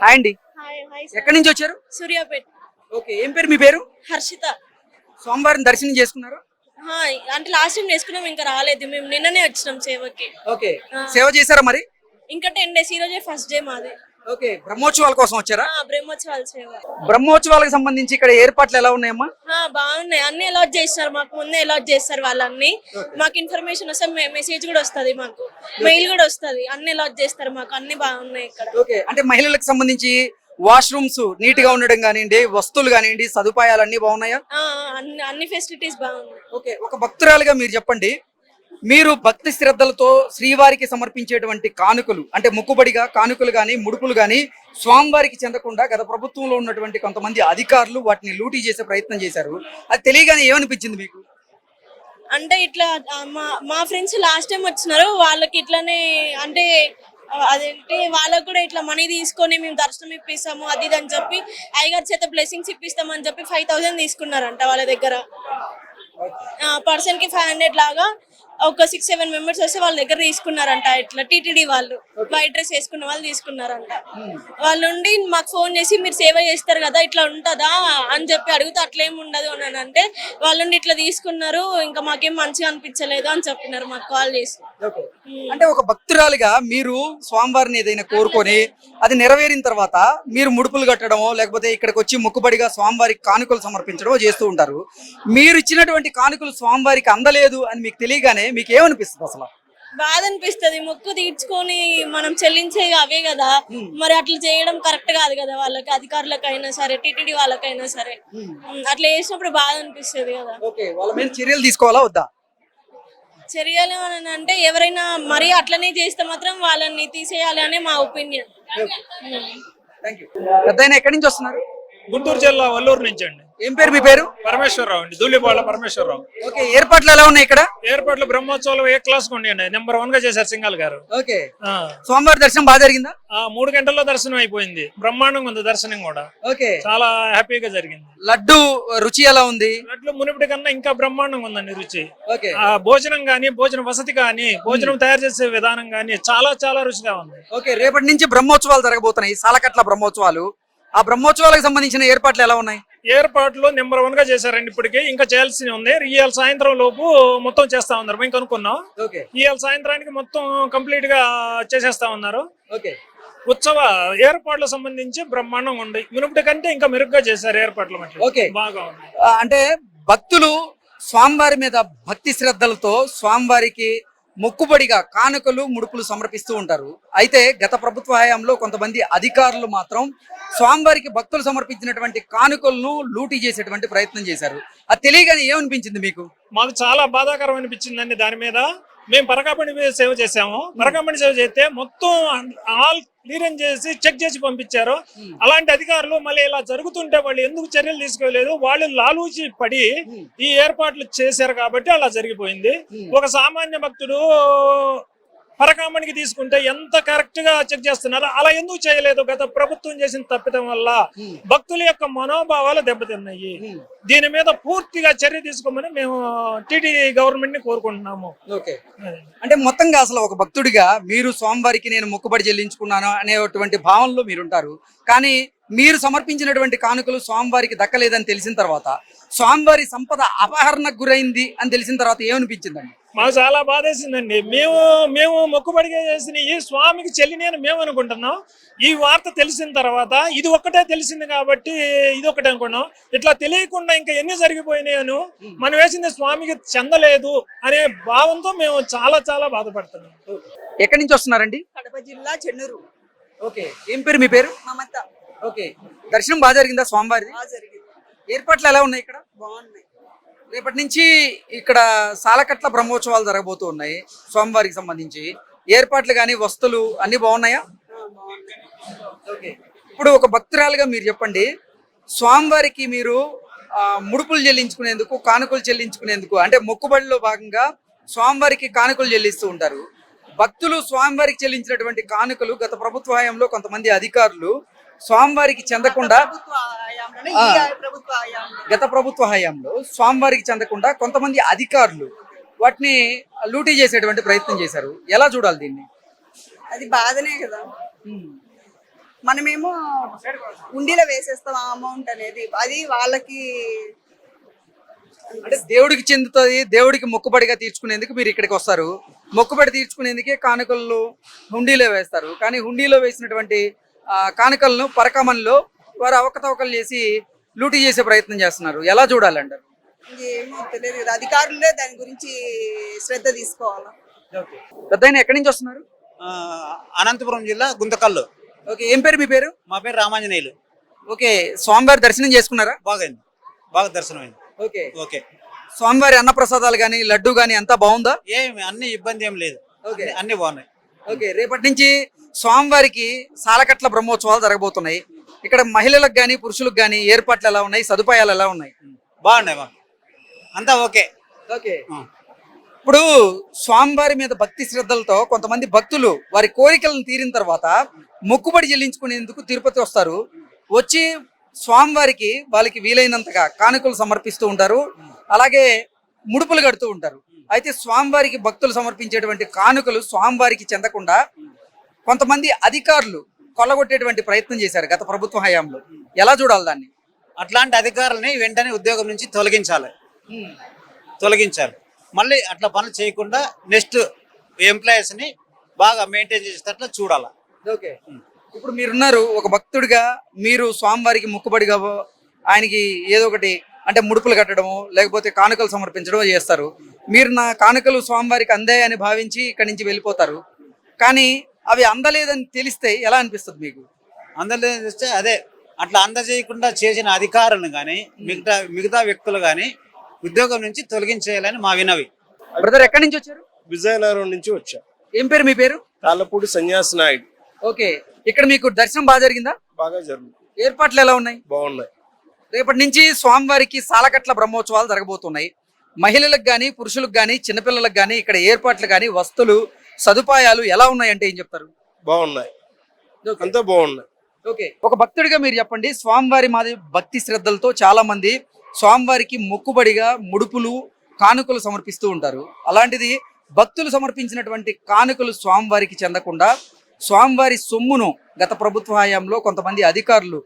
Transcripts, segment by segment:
Hi అండి. Hi hi sir. ఎక్కడి నుంచి వచ్చారు? సూర్యాపేట్. ఓకే, ఏం పేరు మీ పేరు? హర్షిత. సోమవారం దర్శనం చేసుకున్నారు? అంటే లాస్ట్ టైం చేసుకున్నాం, ఇంకా రాలేదు. మేము నిన్ననే వచ్చినాం సేవకి. ఓకే, సేవ చేశారా మరి? ఇంకా 10 days, ఈ రోజే ఫస్ట్ డే మాది. ఓకే, బ్రహ్మోత్సవాల కోసం వచ్చారా? బ్రహ్మోత్సవాల సేవ. బ్రహ్మోత్సవాలకు సంబంధించి ఇక్కడ ఏర్పాట్లు ఎలా ఉన్నాయమ్మా? బాగున్నాయి, అన్ని అలాట్ చేస్తారు మాకు, ముందే అలాట్ చేస్తారు వాళ్ళన్ని. మాకు ఇన్ఫర్మేషన్ వస్తే మెసేజ్ కూడా వస్తుంది, మాకు మెయిల్ కూడా వస్తుంది, అన్ని అలాట్ చేస్తారు మాకు, అన్ని బాగున్నాయి ఇక్కడ. ఓకే, అంటే మహిళలకు సంబంధించి వాష్రూమ్స్ నీట్ గా ఉండడం కానివ్వండి, వస్తువులు కానివ్వండి, సదుపాయాలు అన్ని బాగున్నాయా? అన్ని ఫెసిలిటీస్ బాగున్నాయి. ఓకే, ఒక భక్తురాలుగా మీరు చెప్పండి, మీరు భక్తి శ్రద్ధలతో శ్రీవారికి సమర్పించేటువంటి కానుకలు, అంటే మొక్కుబడిగా కానుకలు గాని ముడుపులు గాని స్వామివారికి చెందకుండా గత ప్రభుత్వంలో ఉన్నటువంటి కొంతమంది అధికారులు వాటిని లూటీ చేసే ప్రయత్నం చేశారు. అది తెలియగానే ఏమనిపించింది మీకు? అంటే ఇట్లా మా ఫ్రెండ్స్ లాస్ట్ టైం వచ్చినారు, వాళ్ళకి ఇట్లానే అంటే అదేంటి వాళ్ళకు కూడా ఇట్లా మనీ తీసుకొని మేము దర్శనం ఇప్పిస్తాము అది ఇది అని చెప్పి అయ్యగారి చేత బ్లెస్సింగ్స్ ఇప్పిస్తామని చెప్పి 5,000 తీసుకున్నారంట వాళ్ళ దగ్గర. పర్సన్ కి 500 లాగా ఒక 6-7 మెంబర్స్ వస్తే వాళ్ళ దగ్గర తీసుకున్నారంట. ఇట్లా టీటీడీ వాళ్ళు వైట్ డ్రెస్ వేసుకున్న వాళ్ళు తీసుకున్నారంట. వాళ్ళు ఉండి మాకు ఫోన్ చేసి మీరు సేవ చేస్తారు కదా, ఇట్లా ఉంటుందా అని చెప్పి అడిగితే అట్లేం ఉండదు అని అంటే వాళ్ళు ఇట్లా తీసుకున్నారు, ఇంకా మాకేం మంచిగా అనిపించలేదు అని చెప్పినారు మాకు కాల్ చేసి. అంటే ఒక భక్తురాలిగా మీరు స్వామివారిని ఏదైనా కోరుకొని అది నెరవేరిన తర్వాత మీరు ముడుపులు కట్టడమో లేకపోతే ఇక్కడికి వచ్చి మొక్కుబడిగా స్వామివారికి కానుకలు సమర్పించడమో చేస్తూ ఉంటారు. మీరు ఇచ్చినటువంటి కానుకలు స్వామివారికి అందలేదు అని మీకు తెలియగానే మీకు ఏమనిపిస్తుంది? అసలు బాధ అనిపిస్తుంది. మొక్కు తీర్చుకొని మనం చెల్లించేవి అవే కదా, మరి అట్లా చేయడం కరెక్ట్ కాదు కదా, వాళ్ళకి అధికారులకైనా సరే టీటీడీ వాళ్ళకైనా సరే అట్లా చేసినప్పుడు బాధ అనిపిస్తుంది కదా. వాళ్ళ మీద చర్యలు తీసుకోవాలా వద్దా? చర్యలు అని అంటే ఎవరైనా మరీ అట్లనే చేస్తే మాత్రం వాళ్ళని తీసేయాలి అని మా ఒపీనియన్. పెద్దయినా ఎక్కడి నుంచి వస్తున్నారు? గుంటూరు జిల్లా వల్లూరు నుంచి అండి. ఏం పేరు మీ పేరు? పరమేశ్వరరావు అండి, దూలిపాళ్ళ పరమేశ్వరరావు. ఓకే, ఏర్పాట్లు ఎలా ఉన్నాయి ఇక్కడ? ఏర్పాట్లు బ్రహ్మోత్సవాలు ఏ క్లాస్ ఉండి నెంబర్ 1 గా చేశారు సింగాల్ గారు. ఓకే, సోమవారం దర్శనం బాగా జరిగిందా? 3 గంటల్లో దర్శనం అయిపోయింది, బ్రహ్మాండంగా ఉంది దర్శనం కూడా. ఓకే, చాలా హ్యాపీగా జరిగింది. లడ్డు రుచి ఎలా ఉంది? లడ్లు మునిపటి కన్నా ఇంకా బ్రహ్మాండంగా ఉందండి రుచి. ఓకే, భోజనం గానీ, భోజన వసతి గానీ, భోజనం తయారు చేసే విధానం గానీ చాలా చాలా రుచిగా ఉంది. ఓకే, రేపటి నుంచి బ్రహ్మోత్సవాలు జరగబోతున్నాయి, సాలకట్ల బ్రహ్మోత్సవాలు. ఆ బ్రహ్మోత్సవాలకు సంబంధించిన ఏర్పాట్లు ఎలా ఉన్నాయి? ఏర్పాట్లు నెంబర్ 1 గా చేశారండి. ఇప్పటికి ఇంకా చేయాల్సి ఉంది. ఇవాళ సాయంత్రం లోపు మొత్తం చేస్తా ఉన్నారు, మేము కనుక్కున్నాం. ఇవాళ సాయంత్రానికి మొత్తం కంప్లీట్ గా చేసేస్తా ఉన్నారు. ఉత్సవ ఏర్పాట్లకు సంబంధించి బ్రహ్మాండంగా ఉంది, మునుపటి కంటే ఇంకా మెరుగ్గా చేశారు ఏర్పాట్లు. బాగా ఉంది. అంటే భక్తులు స్వామివారి మీద భక్తి శ్రద్ధలతో స్వామివారికి మొక్కుబడిగా కానుకలు ముడుపులు సమర్పిస్తూ ఉంటారు. అయితే గత ప్రభుత్వ హయాంలో కొంతమంది అధికారులు మాత్రం స్వామివారికి భక్తులు సమర్పించినటువంటి కానుకలను లూటీ చేసేటువంటి ప్రయత్నం చేశారు. అది తెలియగానే ఏమనిపించింది మీకు? మాకు చాలా బాధాకరం అనిపించిందండి. దాని మీద మేము పరకాపణి సేవ చేసాము. పరకాపణి సేవ చేస్తే మొత్తం ఆల్ క్లియరెన్స్ చేసి చెక్ చేసి పంపించారు. అలాంటి అధికారులు మళ్ళీ ఇలా జరుగుతుంటే వాళ్ళు ఎందుకు చర్యలు తీసుకోలేదు? వాళ్ళు లాలూచి పడి ఈ ఏర్పాట్లు చేశారు కాబట్టి అలా జరిగిపోయింది. ఒక సామాన్య భక్తుడు పరకామణికి తీసుకుంటే ఎంత కరెక్ట్ గా చెక్ చేస్తున్నారో అలా ఎందుకు చేయలేదు? గత ప్రభుత్వం చేసిన తప్పిదం వల్ల భక్తుల యొక్క మనోభావాలు దెబ్బతిన్నాయి. దీని మీద పూర్తిగా చర్య తీసుకోమని మేము టీటీడీ గవర్నమెంట్ ని కోరుకుంటున్నాము. అంటే మొత్తంగా అసలు ఒక భక్తుడిగా మీరు స్వామివారికి నేను మొక్కుబడి చెల్లించుకున్నాను అనేటువంటి భావనలో మీరుంటారు. కానీ మీరు సమర్పించినటువంటి కానుకలు స్వామివారికి దక్కలేదని తెలిసిన తర్వాత, స్వామివారి సంపద అపహరణకు గురైంది అని తెలిసిన తర్వాత ఏమనిపించిందండి? మాకు చాలా బాధేసిందండి. మేము మొక్కుబడిగా చేసిన ఈ స్వామికి చెల్లిని అని మేము అనుకుంటున్నాం. ఈ వార్త తెలిసిన తర్వాత ఇది ఒక్కటే తెలిసింది కాబట్టి ఇది ఒకటే అనుకున్నాం. ఇట్లా తెలియకుండా ఇంకా ఎన్ని జరిగిపోయినాయను, మనం వేసింది స్వామికి చెందలేదు అనే భావంతో మేము చాలా చాలా బాధపడుతున్నాం. ఎక్కడి నుంచి వస్తున్నారండి? కడప జిల్లా చెన్నూరు. ఓకే, ఏం పేరు మీ పేరు? మమత. ఓకే, దర్శనం బాగా జరిగిందా స్వామివారి? ఏర్పాట్లు ఎలా ఉన్నాయి ఇక్కడ? బాగున్నాయి. రేపటి నుంచి ఇక్కడ సాలకట్ల బ్రహ్మోత్సవాలు జరగబోతూ ఉన్నాయి. స్వామివారికి సంబంధించి ఏర్పాట్లు కానీ వస్తువులు అన్ని బాగున్నాయా? ఓకే, ఇప్పుడు ఒక భక్తురాలుగా మీరు చెప్పండి, స్వామివారికి మీరు ముడుపులు చెల్లించుకునేందుకు, కానుకలు చెల్లించుకునేందుకు, అంటే మొక్కుబడిలో భాగంగా స్వామివారికి కానుకలు చెల్లిస్తూ ఉంటారు. భక్తులు స్వామివారికి చెల్లించినటువంటి కానుకలు గత ప్రభుత్వ హయాంలో కొంతమంది అధికారులు స్వామివారికి చెందకుండా, గత ప్రభుత్వ హయాంలో స్వామివారికి చెందకుండా కొంతమంది అధికారులు వాటిని లూటీ చేసేటువంటి ప్రయత్నం చేశారు. ఎలా చూడాలి దీన్ని? అది బాధనే కదా. మనమేమో ఉండిలో వేసేస్తాం ఆ అమౌంట్ అనేది, అది వాళ్ళకి. అంటే దేవుడికి చెందుతుంది, దేవుడికి మొక్కుబడిగా తీర్చుకునేందుకు మీరు ఇక్కడికి వస్తారు. మొక్కుబడి తీర్చుకునేందుకే కానుకలు హుండీలో వేస్తారు. కానీ హుండీలో వేసినటువంటి కానుకలను పరకమన్లో వారు అవకతవకలు చేసి లూటీ చేసే ప్రయత్నం చేస్తున్నారు. ఎలా చూడాలంటారు? ఏమో తెలియదు కదా, అధికారులే దాని గురించి శ్రద్ధ తీసుకోవాలా. పెద్దాయన ఎక్కడి నుంచి వస్తున్నారు? అనంతపురం జిల్లా గుంతకల్లు. ఓకే, ఏం పేరు మీ పేరు? మా పేరు రామాంజనేయులు. ఓకే, స్వామివారి దర్శనం చేసుకున్నారా? బాగైంది, బాగా దర్శనమైంది. Okay, okay. స్వామివారి అన్నప్రసాదాలు కానీ లడ్డు కానీ అంతా బాగుందా? ఏమి అన్ని ఇబ్బంది ఏం లేదు. ఓకే, అన్ని బాగున్నాయి. ఓకే. రేపటి నుంచి స్వామివారికి సాలకట్ల బ్రహ్మోత్సవాలు జరగబోతున్నాయి. ఇక్కడ మహిళలకు కానీ పురుషులకు కానీ ఏర్పాట్లు ఎలా ఉన్నాయి, సదుపాయాలు ఎలా ఉన్నాయి? బాగున్నాయి మాకు అంతా. ఓకే. ఓకే. ఇప్పుడు స్వామివారి మీద భక్తి శ్రద్ధలతో కొంతమంది భక్తులు వారి కోరికలను తీరిన తర్వాత మొక్కుబడి చెల్లించుకునేందుకు తిరుపతి వస్తారు. వచ్చి స్వామివారికి వాళ్ళకి వీలైనంతగా కానుకలు సమర్పిస్తూ ఉంటారు, అలాగే ముడుపులు కడుతూ ఉంటారు. అయితే స్వామివారికి భక్తులు సమర్పించేటువంటి కానుకలు స్వామివారికి చెందకుండా కొంతమంది అధికారులు కొల్లగొట్టేటువంటి ప్రయత్నం చేశారు గత ప్రభుత్వ హయాంలో. ఎలా చూడాలి దాన్ని? అట్లాంటి అధికారులని వెంటనే ఉద్యోగం నుంచి తొలగించాలి. మళ్ళీ అట్లా పనులు చేయకుండా నెక్స్ట్ ఎంప్లాయీస్ ని బాగా మెయింటైన్ చేసేటట్లు చూడాలి. ఓకే. ఇప్పుడు మీరున్నారు ఒక భక్తుడిగా, మీరు స్వామివారికి మొక్కుబడిగా ఆయనకి ఏదో ఒకటి అంటే ముడుపులు కట్టడము లేకపోతే కానుకలు సమర్పించడమో చేస్తారు. మీరు నా కానుకలు స్వామివారికి అందాయని భావించి ఇక్కడి నుంచి వెళ్ళిపోతారు. కానీ అవి అందలేదని తెలిస్తే ఎలా అనిపిస్తుంది మీకు? అందరిస్తే అదే అట్లా అందజేయకుండా చేసిన అధికారులను కానీ మిగతా వ్యక్తులు కానీ ఉద్యోగం నుంచి తొలగించేయాలని మా వినవి. బ్రదర్ ఎక్కడి నుంచి వచ్చారు? విజయనగరం నుంచి వచ్చా. ఏం పేరు మీ పేరు? తాళ్ళపూడి సన్యాసి నాయుడు. ఓకే, ఇక్కడ మీకు దర్శనం బాగా జరిగిందా? బాగా జరుగుతుంది. ఏర్పాట్లు ఎలా ఉన్నాయి? బాగున్నాయి. రేపటి నుంచి స్వామివారికి సాలకట్ల బ్రహ్మోత్సవాలు జరగబోతున్నాయి. మహిళలకు కానీ పురుషులకు కానీ చిన్నపిల్లలకు కానీ ఇక్కడ ఏర్పాట్లు కానీ వస్తువులు సదుపాయాలు ఎలా ఉన్నాయంటే ఏం చెప్తారు? బాగున్నాయి, అంతా బాగున్నాయి. ఓకే, ఒక భక్తుడిగా మీరు చెప్పండి. స్వామివారి మాది భక్తి శ్రద్ధలతో చాలా మంది స్వామివారికి మొక్కుబడిగా ముడుపులు కానుకలు సమర్పిస్తూ ఉంటారు. అలాంటిది భక్తులు సమర్పించినటువంటి కానుకలు స్వామివారికి చెందకుండా స్వామివారి సొమ్మును గత ప్రభుత్వ హయాంలో కొంతమంది అధికారులు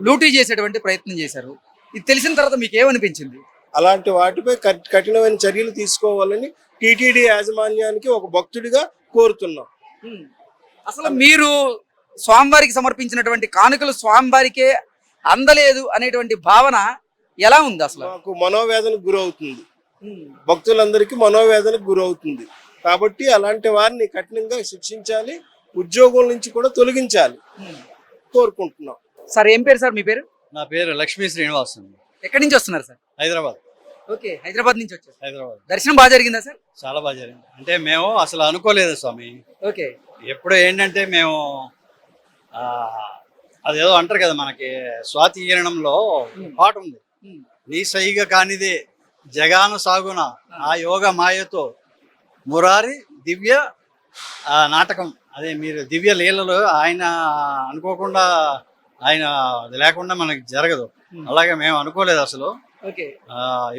లూటీ చేసేటువంటి ప్రయత్నం చేశారు. ఇది తెలిసిన తర్వాత మీకు ఏమనిపించింది? అలాంటి వాటిపై కఠినమైన చర్యలు తీసుకోవాలని టిటిడి యాజమాన్యానికి ఒక భక్తుడిగా కోరుతున్నాం. అసలు మీరు స్వామివారికి సమర్పించినటువంటి కానుకలు స్వామివారికే అందలేదు అనేటువంటి భావన ఎలా ఉంది? అసలు మాకు మనోవేదనకు గురవుతుంది, భక్తులందరికీ మనోవేదనకు గురవుతుంది. కాబట్టి అలాంటి వారిని కఠినంగా శిక్షించాలి, ఉద్యోగం నుంచి కూడా తొలగించాలి కోరుకుంటున్నాం. సార్ ఏం పేరు సార్ మీ పేరు? నా పేరు లక్ష్మీ శ్రీనివాస్. ఎక్కడి నుంచి వస్తున్నారు సార్? హైదరాబాద్. ఓకే, హైదరాబాద్ నుంచి వచ్చారు. హైదరాబాద్ దర్శనం బాగా జరిగిందా సార్? చాలా బాగా జరిగింది. అంటే మేము అసలు అనుకోలేదు స్వామి. ఓకే, ఎప్పుడు ఏంటంటే మేము అదేదో అంటారు కదా, మనకి స్వాతి ఈరణంలో పాట ఉంది, నీ సైగ కానిదే జగాను సాగున ఆ యోగ మాయతో మురారి దివ్య నాటకం. అదే మీరు దివ్య లీలలు ఆయన అనుకోకుండా, ఆయన లేకుండా మనకి జరగదు. అలాగే మేము అనుకోలేదు అసలు.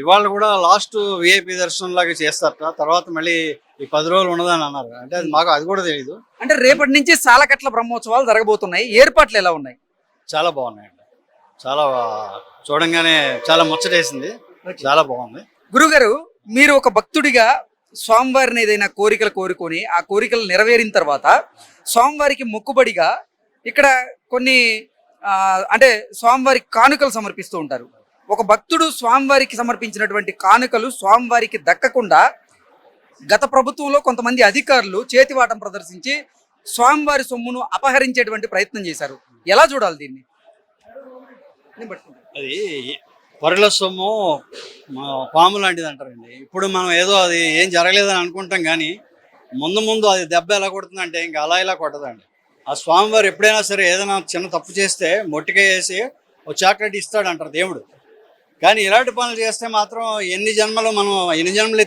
ఇవాళ కూడా లాస్ట్ విఐపి దర్శనం లాగా చేస్తారట, తర్వాత మళ్ళీ ఈ 10 రోజులు ఉండదని అన్నారు. అంటే అది మాకు అది కూడా తెలియదు. అంటే రేపటి నుంచి సాలకట్ల బ్రహ్మోత్సవాలు జరగబోతున్నాయి. ఏర్పాట్లు ఎలా ఉన్నాయి? చాలా బాగున్నాయండి. చాలా చూడంగానే చాలా ముచ్చటేసింది. చాలా బాగుంది. గురుగారు, మీరు ఒక భక్తుడిగా స్వామివారిని ఏదైనా కోరికలు కోరుకొని ఆ కోరికలు నెరవేరిన తర్వాత స్వామివారికి మొక్కుబడిగా ఇక్కడ కొన్ని అంటే స్వామివారికి కానుకలు సమర్పిస్తూ ఉంటారు. ఒక భక్తుడు స్వామివారికి సమర్పించినటువంటి కానుకలు స్వామివారికి దక్కకుండా గత ప్రభుత్వంలో కొంతమంది అధికారులు చేతివాటం ప్రదర్శించి స్వామివారి సొమ్మును అపహరించేటువంటి ప్రయత్నం చేశారు. ఎలా చూడాలి దీన్ని? అది పొరల సొమ్ము పాము లాంటిది అంటారండి. ఇప్పుడు మనం ఏదో అది ఏం జరగలేదని అనుకుంటాం, కానీ ముందు అది దెబ్బ ఎలా కొడుతుందంటే ఇంకా అలా ఇలా కొట్టదండి. ఆ స్వామివారు ఎప్పుడైనా సరే ఏదైనా చిన్న తప్పు చేస్తే మొట్టిగా వేసి ఒక చాక్లెట్ ఇస్తాడు అంటారు దేవుడు. కానీ ఇలాంటి పనులు చేస్తే మాత్రం ఎన్ని జన్మలు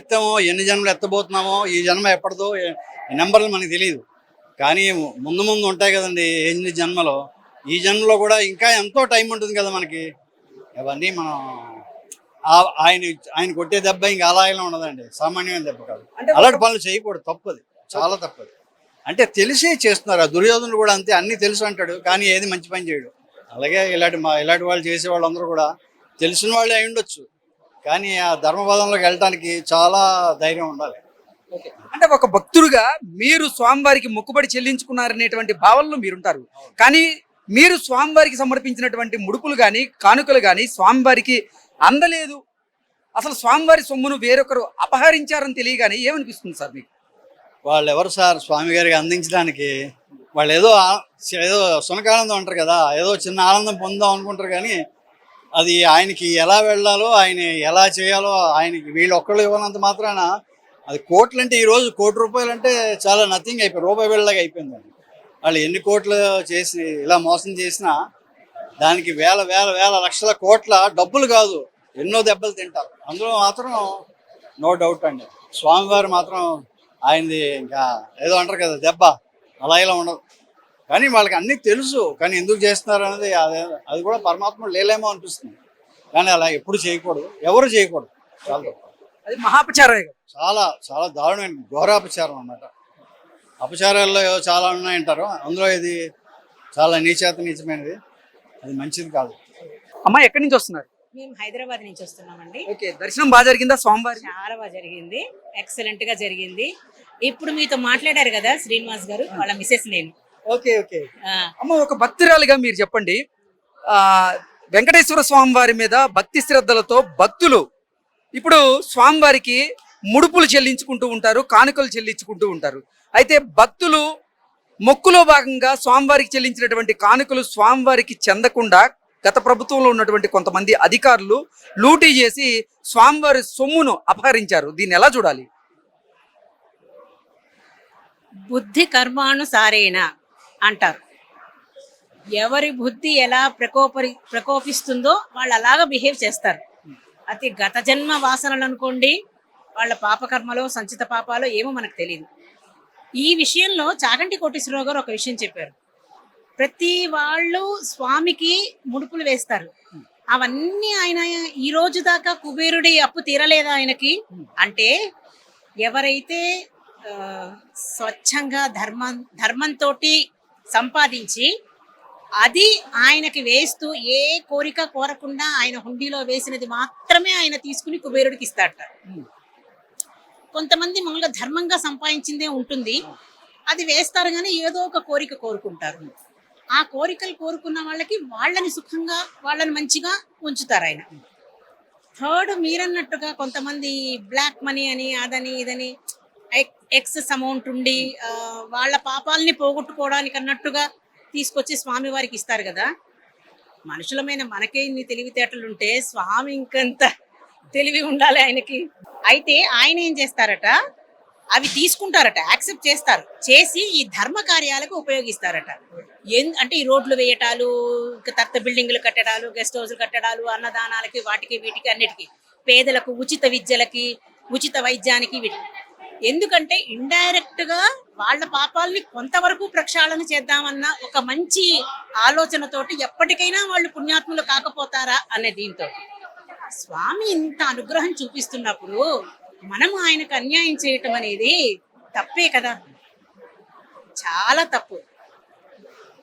ఎత్తామో, ఎన్ని జన్మలు ఎత్తబోతున్నామో, ఈ జన్మ ఎప్పటిదో ఈ నెంబర్లు మనకు తెలియదు. కానీ ముందు ఉంటాయి కదండి ఎన్ని జన్మలో. ఈ జన్మలో కూడా ఇంకా ఎంతో టైం ఉంటుంది కదా మనకి. అవన్నీ మనం ఆయన కొట్టే దెబ్బ ఇంకా అలా ఇలా ఉండదండి, సామాన్యమైన దెబ్బ కాదు. అలాంటి పనులు చేయకూడదు, తప్పది, చాలా తప్పది. అంటే తెలిసే చేస్తున్నారు. ఆ దుర్యోధనుడు కూడా అంతే, అన్నీ తెలుసు అంటాడు కానీ ఏది మంచి పని చేయడు. అలాగే ఇలాంటి వాళ్ళు చేసే వాళ్ళందరూ కూడా తెలిసిన వాళ్ళే అయి ఉండొచ్చు, కానీ ఆ ధర్మపదంలోకి వెళ్ళడానికి చాలా ధైర్యం ఉండాలి. అంటే ఒక భక్తుడుగా మీరు స్వామివారికి మొక్కుబడి చెల్లించుకున్నారనేటువంటి భావనలో మీరుంటారు. కానీ మీరు స్వామివారికి సమర్పించినటువంటి ముడుపులు కానీ కానుకలు కానీ స్వామివారికి అందలేదు, అసలు స్వామివారి సొమ్మును వేరొకరు అపహరించారని తెలియగానే ఏమనిపిస్తుంది సార్ మీకు? వాళ్ళు ఎవరు సార్ స్వామి గారికి అందించడానికి? వాళ్ళు ఏదో సునకానందం అంటారు కదా, ఏదో చిన్న ఆనందం పొందాం అనుకుంటారు, కానీ అది ఆయనకి ఎలా వెళ్ళాలో, ఆయన ఎలా చేయాలో ఆయనకి వీళ్ళు ఒక్కళ్ళు ఇవ్వనంత మాత్రాన అది కోట్లు అంటే, ఈరోజు ₹1,00,00,000 అంటే చాలా నథింగ్ అయిపోయి రూపాయి వెళ్ళలాగా అయిపోయింది. వాళ్ళు ఎన్ని కోట్లు చేసి ఇలా మోసం చేసినా దానికి వేల వేల వేల లక్షల కోట్ల డబ్బులు కాదు, ఎన్నో దెబ్బలు తింటారు. అందులో మాత్రం నో డౌట్ అండి, స్వామివారు మాత్రం ఆయనది ఇంకా ఏదో అంటారు కదా దెబ్బ, అలా ఇలా ఉండదు. కానీ వాళ్ళకి అన్నీ తెలుసు, కానీ ఎందుకు చేస్తున్నారు అనేది అది కూడా పరమాత్మ లేలేమో అనిపిస్తుంది. కానీ అలా ఎప్పుడు చేయకూడదు, ఎవరు చేయకూడదు, చాలా తప్పు. అది మహాపచారమే కదా. చాలా చాలా దారుణమైన ఘోరాపచారం అన్నమాట. అపచారాల్లో చాలా ఉన్నాయంటారు, అందులో ఇది చాలా నీచమైనది, అది మంచిది కాదు. అమ్మా ఎక్కడి నుంచి వస్తున్నారు? మేము హైదరాబాద్ నుంచి వస్తున్నామండి. ఓకే, దర్శనం బాగా జరిగిందా స్వామివారి? చాలా బాగా జరిగింది, ఎక్సలెంట్ గా జరిగింది. ఇప్పుడు మీతో మాట్లాడారు కదా శ్రీనివాస్ గారు, వాళ్ళ మిసెస్ నేను. Okay okay. అమ్మ ఒక భక్తురాలుగా మీరు చెప్పండి, ఆ వెంకటేశ్వర స్వామి వారి మీద భక్తి శ్రద్ధలతో భక్తులు ఇప్పుడు స్వామివారికి ముడుపులు చెల్లించుకుంటూ ఉంటారు, కానుకలు చెల్లించుకుంటూ ఉంటారు. అయితే భక్తులు మొక్కులో భాగంగా స్వామివారికి చెల్లించినటువంటి కానుకలు స్వామివారికి చెందకుండా గత ప్రభుత్వంలో ఉన్నటువంటి కొంతమంది అధికారులు లూటీ చేసి స్వామివారి సొమ్మును అపహరించారు. దీన్ని ఎలా చూడాలి? బుద్ధి కర్మానుసారేణ అంటారు. ఎవరి బుద్ధి ఎలా ప్రకోపిస్తుందో వాళ్ళు అలాగా బిహేవ్ చేస్తారు. అది గత జన్మ వాసనలు అనుకోండి, వాళ్ళ పాపకర్మలో సంచిత పాపాలో ఏమో మనకు తెలియదు. ఈ విషయంలో చాగంటి కోటేశ్వరరావు గారు ఒక విషయం చెప్పారు. ప్రతి వాళ్ళు స్వామికి ముడుపులు వేస్తారు, అవన్నీ ఆయన ఈ రోజు దాకా కుబేరుడి అప్పు తీరలేదా ఆయనకి అంటే? ఎవరైతే స్వచ్ఛంగా ధర్మంతో సంపాదించి అది ఆయనకి వేస్తూ ఏ కోరిక కోరకుండా ఆయన హుండీలో వేసినది మాత్రమే ఆయన తీసుకుని కుబేరుడికి ఇస్తాడట. కొంతమంది మామూలుగా ధర్మంగా సంపాదించిందే ఉంటుంది, అది వేస్తారు కానీ ఏదో ఒక కోరిక కోరుకుంటారు. ఆ కోరికలు కోరుకున్న వాళ్ళకి వాళ్ళని సుఖంగా వాళ్ళని మంచిగా ఉంచుతారు ఆయన. థర్డ్, మీరన్నట్టుగా కొంతమంది బ్లాక్ మనీ అని అదని ఇదని ఎక్సెస్ అమౌంట్ ఉండి వాళ్ళ పాపాలని పోగొట్టుకోవడానికి అన్నట్టుగా తీసుకొచ్చి స్వామి వారికి ఇస్తారు కదా. మనుషులమైన మనకే ఇన్ని తెలివితేటలు ఉంటే స్వామి ఇంకంత తెలివి ఉండాలి ఆయనకి. అయితే ఆయన ఏం చేస్తారట, అవి తీసుకుంటారట, యాక్సెప్ట్ చేస్తారు, చేసి ఈ ధర్మ కార్యాలకు ఉపయోగిస్తారట. అంటే ఈ రోడ్లు వేయటాలు, తర్వాత బిల్డింగ్లు కట్టడాలు, గెస్ట్ హౌస్లు కట్టడాలు, అన్నదానాలకి, వాటికి వీటికి అన్నిటికీ, పేదలకు ఉచిత విద్యలకి, ఉచిత వైద్యానికి, ఎందుకంటే ఇండైరెక్ట్ గా వాళ్ళ పాపాలని కొంతవరకు ప్రక్షాళన చేద్దామన్న ఒక మంచి ఆలోచనతోటి ఎప్పటికైనా వాళ్ళు పుణ్యాత్ములు కాకపోతారా అనే దీంతో స్వామి ఇంత అనుగ్రహం చూపిస్తున్నప్పుడు మనం ఆయనకు అన్యాయం చేయటం అనేది తప్పే కదా, చాలా తప్పు.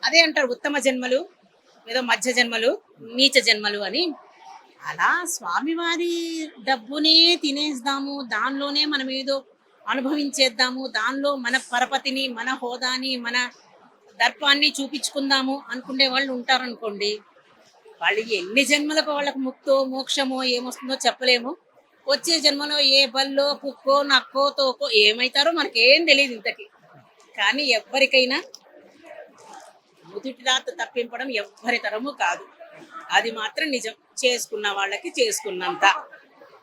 అదే అంటారు ఉత్తమ జన్మలు, ఏదో మధ్య జన్మలు, నీచ జన్మలు అని. అలా స్వామివారి డబ్బునే తినేద్దాము, దానిలోనే మనం ఏదో అనుభవించేద్దాము, దానిలో మన పరపతిని, మన హోదాని, మన దర్పాన్ని చూపించుకుందాము అనుకునే వాళ్ళు ఉంటారనుకోండి. వాళ్ళు ఎన్ని జన్మలకు వాళ్ళకు ముక్తో మోక్షమో ఏమొస్తుందో చెప్పలేము. వచ్చే జన్మలో ఏ బల్లో కుక్కో నక్కో తోకో ఏమైతారో మనకేం తెలియదు ఇంతకి. కానీ ఎవరికైనా ముదుటి రాత తప్పింపడం ఎవ్వరి తరము కాదు, అది మాత్రం నిజం. చేసుకున్న వాళ్ళకి చేసుకున్నంత.